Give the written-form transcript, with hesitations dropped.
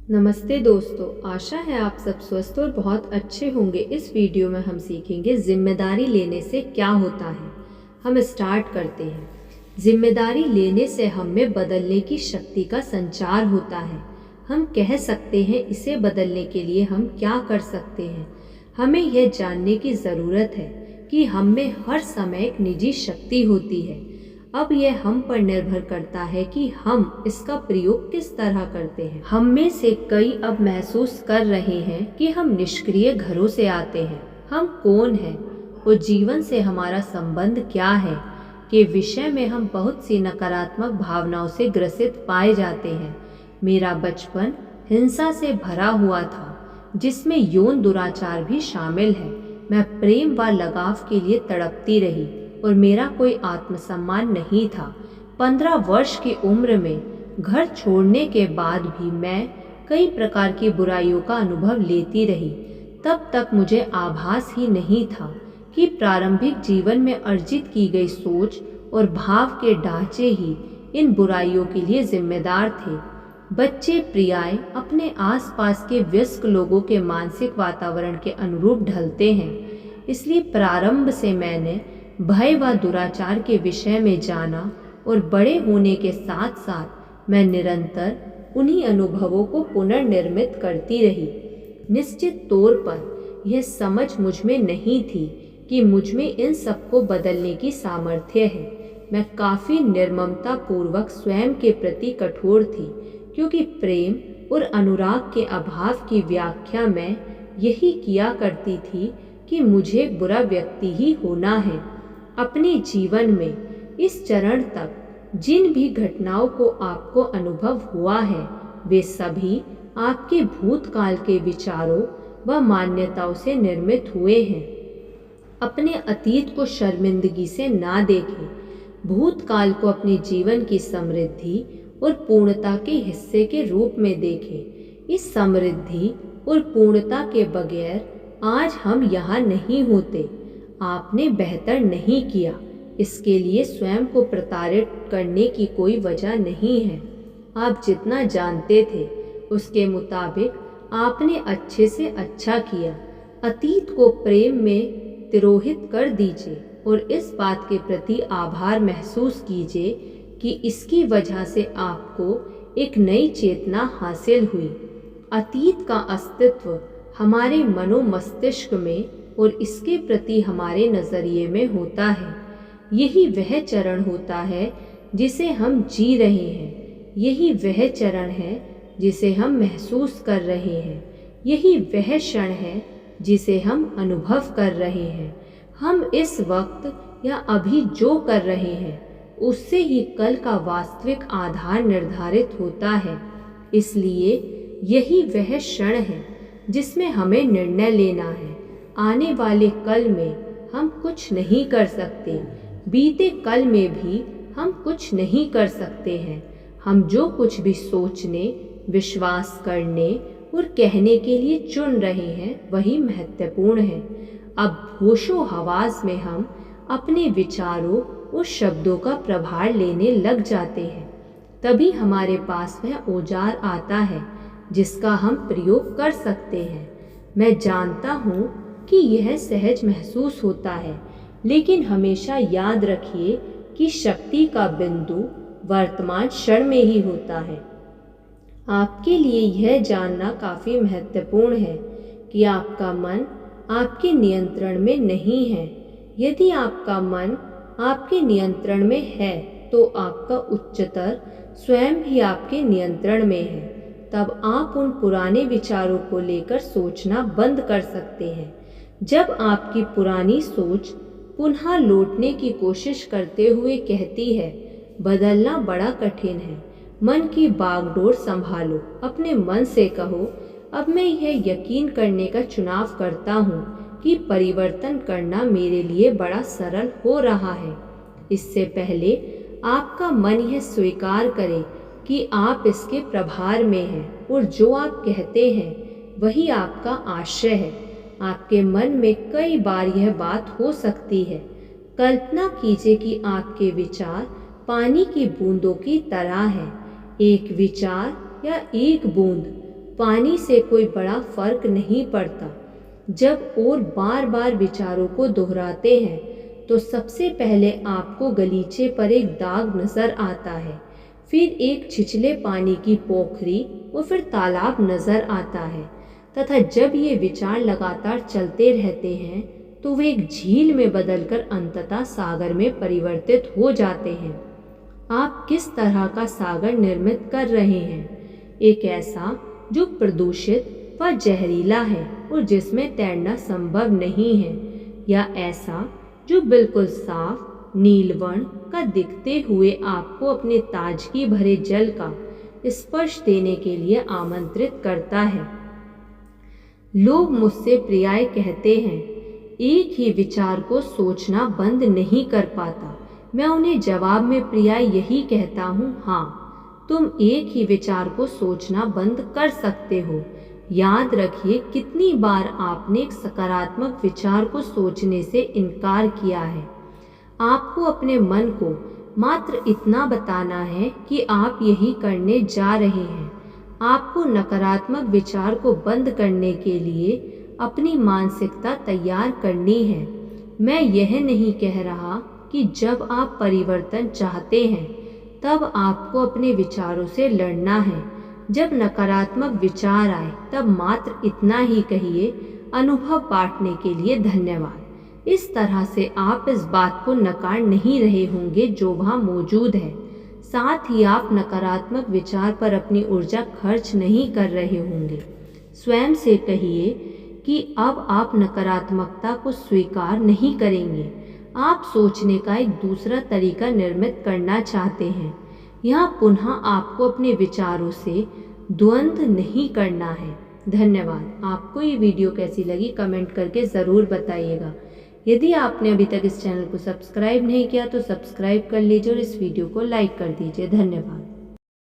नमस्ते दोस्तों, आशा है आप सब स्वस्थ और बहुत अच्छे होंगे। इस वीडियो में हम सीखेंगे जिम्मेदारी लेने से क्या होता है। हम स्टार्ट करते हैं। जिम्मेदारी लेने से हम में बदलने की शक्ति का संचार होता है। हम कह सकते हैं इसे बदलने के लिए हम क्या कर सकते हैं। हमें यह जानने की ज़रूरत है कि हम में हर समय एक निजी शक्ति होती है। अब यह हम पर निर्भर करता है कि हम इसका प्रयोग किस तरह करते हैं। हम में से कई अब महसूस कर रहे हैं कि हम निष्क्रिय घरों से आते हैं। हम कौन हैं और जीवन से हमारा संबंध क्या है के विषय में हम बहुत सी नकारात्मक भावनाओं से ग्रसित पाए जाते हैं। मेरा बचपन हिंसा से भरा हुआ था, जिसमें यौन दुराचार भी शामिल है। मैं प्रेम व लगाव के लिए तड़पती रही और मेरा कोई आत्मसम्मान नहीं था। 15 वर्ष की उम्र में घर छोड़ने के बाद भी मैं कई प्रकार की बुराइयों का अनुभव लेती रही। तब तक मुझे आभास ही नहीं था कि प्रारंभिक जीवन में अर्जित की गई सोच और भाव के ढांचे ही इन बुराइयों के लिए जिम्मेदार थे। बच्चे प्रियाएं अपने आसपास के वयस्क लोगों के मानसिक वातावरण के अनुरूप ढलते हैं। इसलिए प्रारंभ से मैंने भय व दुराचार के विषय में जाना और बड़े होने के साथ साथ मैं निरंतर उन्हीं अनुभवों को पुनर्निर्मित करती रही। निश्चित तौर पर यह समझ मुझ में नहीं थी कि मुझ में इन सबको बदलने की सामर्थ्य है। मैं काफ़ी निर्ममता पूर्वक स्वयं के प्रति कठोर थी, क्योंकि प्रेम और अनुराग के अभाव की व्याख्या मैं यही किया करती थी कि मुझे बुरा व्यक्ति ही होना है। अपने जीवन में इस चरण तक जिन भी घटनाओं को आपको अनुभव हुआ है, वे सभी आपके भूतकाल के विचारों व मान्यताओं से निर्मित हुए हैं। अपने अतीत को शर्मिंदगी से ना देखें। भूतकाल को अपने जीवन की समृद्धि और पूर्णता के हिस्से के रूप में देखें। इस समृद्धि और पूर्णता के बगैर आज हम यहाँ नहीं होते। आपने बेहतर नहीं किया, इसके लिए स्वयं को प्रताड़ित करने की कोई वजह नहीं है। आप जितना जानते थे उसके मुताबिक आपने अच्छे से अच्छा किया। अतीत को प्रेम में तिरोहित कर दीजिए और इस बात के प्रति आभार महसूस कीजिए कि इसकी वजह से आपको एक नई चेतना हासिल हुई। अतीत का अस्तित्व हमारे मनोमस्तिष्क में और इसके प्रति हमारे नज़रिए में होता है। यही वह चरण होता है जिसे हम जी रहे हैं। यही वह चरण है जिसे हम महसूस कर रहे हैं। यही वह क्षण है जिसे हम अनुभव कर रहे हैं। हम इस वक्त या अभी जो कर रहे हैं उससे ही कल का वास्तविक आधार निर्धारित होता है। इसलिए यही वह क्षण है जिसमें हमें निर्णय लेना है। आने वाले कल में हम कुछ नहीं कर सकते। बीते कल में भी हम कुछ नहीं कर सकते हैं। हम जो कुछ भी सोचने, विश्वास करने और कहने के लिए चुन रहे हैं वही महत्वपूर्ण है। अब होशो हवास में हम अपने विचारों और शब्दों का प्रभार लेने लग जाते हैं। तभी हमारे पास वह औजार आता है जिसका हम प्रयोग कर सकते हैं। मैं जानता हूँ कि यह सहज महसूस होता है, लेकिन हमेशा याद रखिए कि शक्ति का बिंदु वर्तमान क्षण में ही होता है। आपके लिए यह जानना काफ़ी महत्वपूर्ण है कि आपका मन आपके नियंत्रण में नहीं है। यदि आपका मन आपके नियंत्रण में है तो आपका उच्चतर स्वयं भी आपके नियंत्रण में है। तब आप उन पुराने विचारों को लेकर सोचना बंद कर सकते हैं। जब आपकी पुरानी सोच पुनः लौटने की कोशिश करते हुए कहती है, बदलना बड़ा कठिन है, मन की बागडोर संभालो। अपने मन से कहो, अब मैं यह यकीन करने का चुनाव करता हूँ कि परिवर्तन करना मेरे लिए बड़ा सरल हो रहा है। इससे पहले आपका मन यह स्वीकार करे कि आप इसके प्रभार में हैं और जो आप कहते हैं वही आपका आश्रय है। आपके मन में कई बार यह बात हो सकती है। कल्पना कीजिए कि आपके विचार पानी की बूंदों की तरह हैं। एक विचार या एक बूंद पानी से कोई बड़ा फर्क नहीं पड़ता। जब और बार बार विचारों को दोहराते हैं तो सबसे पहले आपको गलीचे पर एक दाग नज़र आता है, फिर एक छिछले पानी की पोखरी और फिर तालाब नज़र आता है, तथा जब ये विचार लगातार चलते रहते हैं तो वे एक झील में बदलकर अंततः सागर में परिवर्तित हो जाते हैं। आप किस तरह का सागर निर्मित कर रहे हैं? एक ऐसा जो प्रदूषित व जहरीला है और जिसमें तैरना संभव नहीं है, या ऐसा जो बिल्कुल साफ नीलवर्ण का दिखते हुए आपको अपने ताजगी भरे जल का स्पर्श देने के लिए आमंत्रित करता है? लोग मुझसे प्रियाय कहते हैं, एक ही विचार को सोचना बंद नहीं कर पाता। मैं उन्हें जवाब में प्रियाय यही कहता हूँ, हाँ, तुम एक ही विचार को सोचना बंद कर सकते हो। याद रखिए, कितनी बार आपने एक सकारात्मक विचार को सोचने से इनकार किया है। आपको अपने मन को मात्र इतना बताना है कि आप यही करने जा रहे हैं। आपको नकारात्मक विचार को बंद करने के लिए अपनी मानसिकता तैयार करनी है। मैं यह नहीं कह रहा कि जब आप परिवर्तन चाहते हैं तब आपको अपने विचारों से लड़ना है। जब नकारात्मक विचार आए तब मात्र इतना ही कहिए, अनुभव बांटने के लिए धन्यवाद। इस तरह से आप इस बात को नकार नहीं रहे होंगे जो वहाँ मौजूद है। साथ ही आप नकारात्मक विचार पर अपनी ऊर्जा खर्च नहीं कर रहे होंगे। स्वयं से कहिए कि अब आप नकारात्मकता को स्वीकार नहीं करेंगे। आप सोचने का एक दूसरा तरीका निर्मित करना चाहते हैं। यहाँ पुनः आपको अपने विचारों से द्वंद्व नहीं करना है। धन्यवाद। आपको ये वीडियो कैसी लगी कमेंट करके ज़रूर बताइएगा। यदि आपने अभी तक इस चैनल को सब्सक्राइब नहीं किया तो सब्सक्राइब कर लीजिए और इस वीडियो को लाइक कर दीजिए। धन्यवाद।